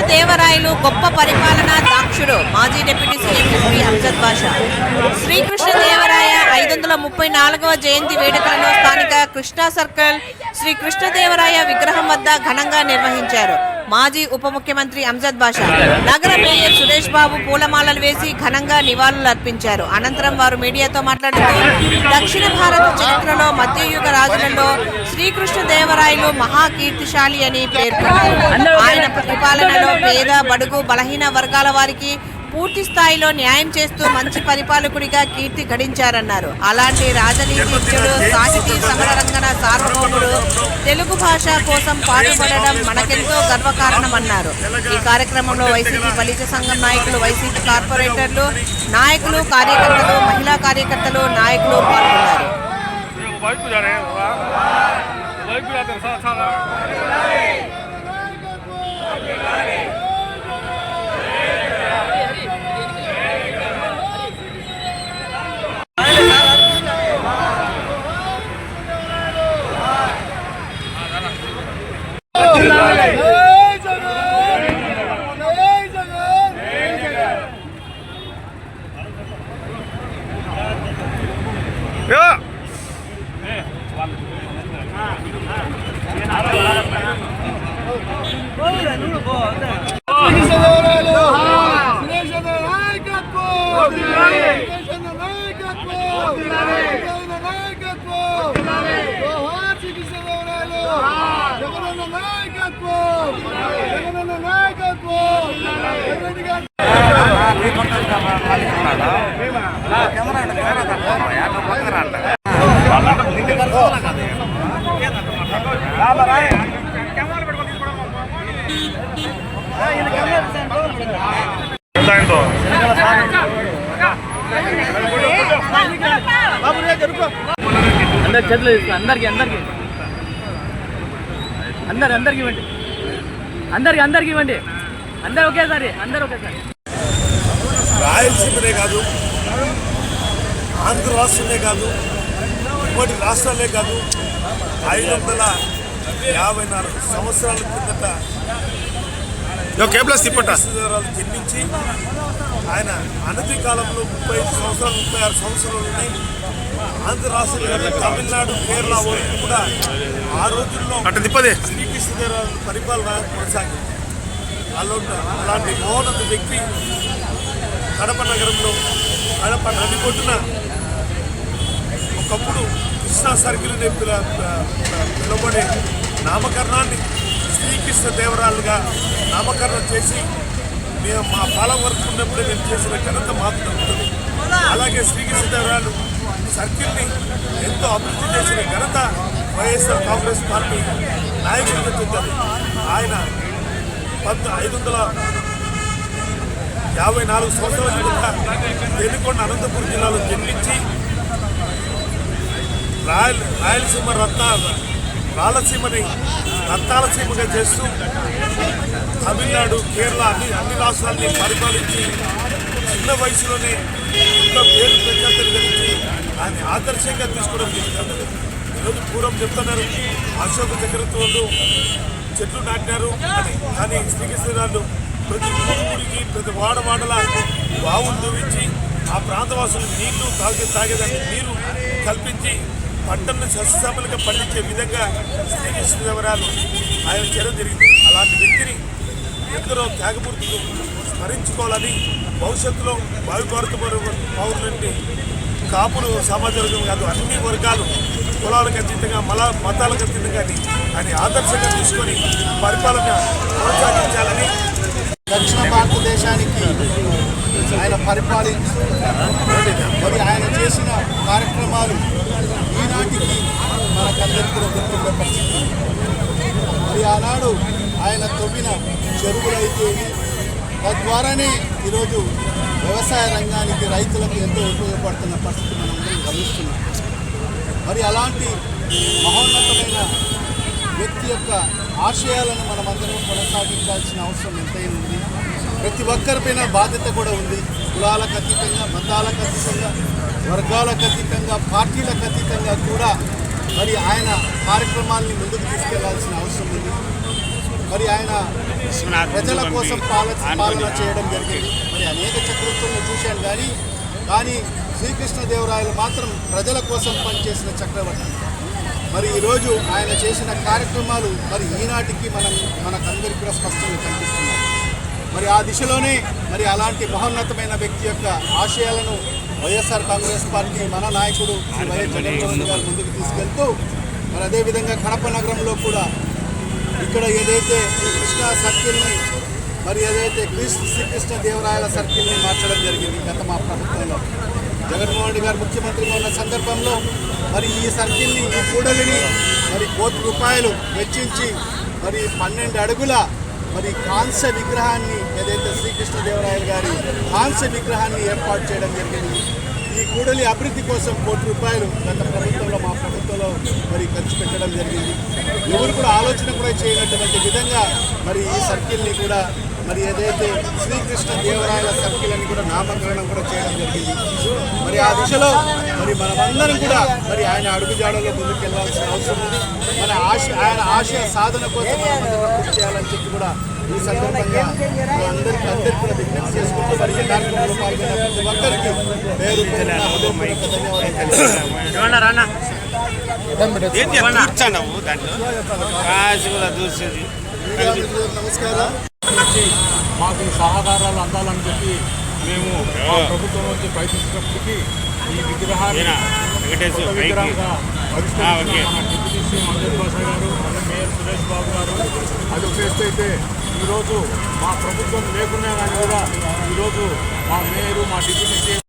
శ్రీకృష్ణదేవరాయలు గొప్ప పరిపాలనా దాక్షుడు మాజీ డిప్యూటీ సీఎం శ్రీ అమ్జద్ బాషా. శ్రీకృష్ణదేవరాయ 534వ జయంతి వేడుకలను స్థానిక కృష్ణా సర్కిల్ శ్రీ కృష్ణదేవరాయ విగ్రహం వద్ద ఘనంగా నిర్వహించారు. మాజీ ఉప ముఖ్యమంత్రి అమ్జద్ బాషా, నగర మేయర్ సురేష్ బాబు పూలమాలలు వేసి ఘనంగా నివాళులు అర్పించారు. అనంతరం వారు మీడియాతో మాట్లాడుతూ దక్షిణ భారత చరిత్రలో మధ్యయుగ రాజులలో శ్రీకృష్ణదేవరాయలు మహాకీర్తిశాలి అని పేర్కొన్నారు. ఆయన పరిపాలనలో పేద, బడుగు, బలహీన వర్గాల వారికి పూర్తి స్థాయిలో న్యాయం చేస్తూ మంచి పరిపాలకుడిగా కీర్తి గడించారన్నారు. అలాంటి రాజనీతిజ్ఞుడు, సాహితీ సమరరంగన సార్వభౌముడు తెలుగు భాష కోసం పాటుపడడం మనకెంతో గర్వకారణమన్నారు. ఈ కార్యక్రమంలో వైసీపీ బలిజ సంఘం నాయకులు, వైసీపీ కార్పొరేటర్లు, నాయకులు, కార్యకర్తలు, మహిళా కార్యకర్తలు, నాయకులు పాల్గొన్నారు. అందరికి ఇవ్వండి. అందరు ఒకేసారి. రాయలసీమనే కాదు, ఆంధ్ర రాష్ట్రమే కాదు, ఇంకోటి రాష్ట్రాలే కాదు, 554 సంవత్సరాల కిందట జన్మించి ఆయన అనతి కాలంలో 35 సంవత్సరాలు 36 సంవత్సరాలని ఆంధ్ర రాష్ట్రంలో తమిళనాడు, కేరళ వరకు కూడా ఆ రోజుల్లో శ్రీకృష్ణదేవరాయల పరిపాలన కొనసాగింది. అలాంటి మహోన్నత వ్యక్తి కడప నగరంలో, కడప నది కొట్టున ఒకప్పుడు కృష్ణా సర్కిల్ పిలువబడే నామకరణాన్ని శ్రీకృష్ణదేవరాయలుగా నామకరణం చేసి మేము మా పాలన వరకు ఉన్నప్పుడే మేము చేసిన ఘనత మాకు దక్కుతుంది. అలాగే శ్రీకృష్ణదేవరాయలు సర్కిల్ని ఎంతో అభివృద్ధి చేసిన ఘనత వైఎస్ఆర్ కాంగ్రెస్ పార్టీ నాయకుడిగా చెందారు. ఆయన 554 సంవత్సరాల కింద వెనుకొండ అనంతపురం జిల్లాలో జన్మించి రాయలసీమ రాయలసీమని రత్నాలసీమగా చేస్తూ తమిళనాడు, కేరళ అన్ని రాష్ట్రాలని పరిపాలించి చిన్న వయసులోనే ఎంతో పేరు ప్రఖ్యాతులు గెలిచి ఆయన ఆదర్శంగా తీసుకోవడం జరిగింది. ఈరోజు పూర్వం చెప్తున్నారు అశోక చక్రవర్తులు చెట్లు నాటినారు అని, కానీ శ్రీకృష్ణరాజు ప్రతి ఊరికి ప్రతి వాడవాడల బావులు దువ్వించి ఆ ప్రాంతవాసులు నీళ్లు తాగేదానికి నీరు కల్పించి పంటలను సస్యశ్యామలుగా పండించే విధంగా శ్రీకృష్ణదేవరాయలు ఆయన చేయడం జరిగింది. అలాంటి వ్యక్తిని ఎందరో త్యాగమూర్తులు స్మరించుకోవాలని, భవిష్యత్తులో భారత పౌరులంటే కాపులు సమాజ వర్గం కాదు, అన్ని వర్గాలు కులాలకు అతీతంగా మతాలకు అతీతంగా అని ఆదర్శంగా తీసుకొని పరిపాలన కొనసాగించాలని, దక్షిణ భారతదేశానికి ఆయన పరిపాలించి మరి ఆయన చేసిన కార్యక్రమాలు ఈనాటికి మనకందరికీ గుర్తుండే పరిస్థితి. మరి ఆనాడు ఆయన తవ్విన చెరువులైతేవి, తద్వారానే ఈరోజు వ్యవసాయ రంగానికి, రైతులకు ఎంతో ఉపయోగపడుతున్న పరిస్థితి మనందరం గమనిస్తున్నాం. మరి అలాంటి మహోన్నతమైన వ్యక్తి యొక్క ఆశయాలను మనమందరం కొనసాగించాల్సిన అవసరం ఎంతైనా ఉంది. ప్రతి ఒక్కరిపైన బాధ్యత కూడా ఉంది. కులాలకు అతీతంగా, మతాలకు అతీతంగా, వర్గాలకు అతీతంగా, పార్టీలకు అతీతంగా కూడా మరి ఆయన కార్యక్రమాల్ని ముందుకు తీసుకెళ్లాల్సిన అవసరం ఉంది. మరి ఆయన ప్రజల కోసం పాలన చేయడం జరిగింది. మరి అనేక చక్రవర్తులను చూశాను కానీ శ్రీకృష్ణదేవరాయలు మాత్రం ప్రజల కోసం పనిచేసిన చక్రవర్తి. మరి ఈరోజు ఆయన చేసిన కార్యక్రమాలు మరి ఈనాటికి మనకందరికీ కూడా స్పష్టంగా కనిపిస్తున్నాయి. మరి ఆ దిశలోనే మరి అలాంటి మహోన్నతమైన వ్యక్తి యొక్క ఆశయాలను వైఎస్ఆర్ కాంగ్రెస్ పార్టీ మన నాయకుడు శ్రీ వైఎస్ జగన్మోహన్ గారు ముందుకు తీసుకెళ్తూ మరి అదేవిధంగా కడప నగరంలో కూడా ఇక్కడ ఏదైతే ఈ కృష్ణా సర్కిల్ని మరి ఏదైతే శ్రీకృష్ణదేవరాయల సర్కిల్ని మార్చడం జరిగింది గత మా ప్రభుత్వంలో. జగన్మోహన్ రెడ్డి గారు ముఖ్యమంత్రిగా ఉన్న సందర్భంలో మరి ఈ సర్కిల్ని ఈ కూడలిని మరి ₹1 కోటి వెచ్చించి మరి 12 అడుగుల మరి కాంస్య విగ్రహాన్ని ఏదైతే శ్రీకృష్ణదేవరాయలు గారి కాంస్య విగ్రహాన్ని ఏర్పాటు చేయడం జరిగింది. ఈ కూడలి అభివృద్ధి కోసం ₹1 కోటి గత ప్రభుత్వంలో మా ప్రభుత్వంలో మరి ఖర్చు పెట్టడం జరిగింది. ఎవరు కూడా ఆలోచన కూడా చేయనటువంటి విధంగా మరి ఈ సర్కిల్ని కూడా మరి ఏదైతే శ్రీకృష్ణదేవరాయల సర్కిల్ అని కూడా నామకరణం కూడా చేయడం జరిగింది. మరి ఆ దిశలో మరి మనమందరం కూడా మరి ఆయన అడుగుజాడలో ముందుకు వెళ్ళాల్సిన అవసరం ఉంది. ఆయన ఆశయ సాధన కోసం మనమందరం కృషి చేయాలని చెప్పి కూడా ఈ సందర్భంగా అందరికీ కూడా విజ్ఞప్తి చేసుకుంటూ మరి ఈ కార్యక్రమంలో పాల్గొన్న ప్రతి ఒక్కరికి పేరు నమస్కారం. మాకు సహకారాలు అందాలని చెప్పి మేము ప్రభుత్వం నుంచి ప్రయత్నిస్తున్నప్పటికీ ఈ విగ్రహాన్ని విగ్రహంగా డిప్యూటీ సీఎం అంజద్ బాషా గారు, మేయర్ సురేష్ బాబు గారు అది ఒక ఎత్తు అయితే ఈరోజు మా ప్రభుత్వం లేకున్నా కానీ కూడా ఈరోజు మా మేయరు మా డిప్యూటీ సీఎం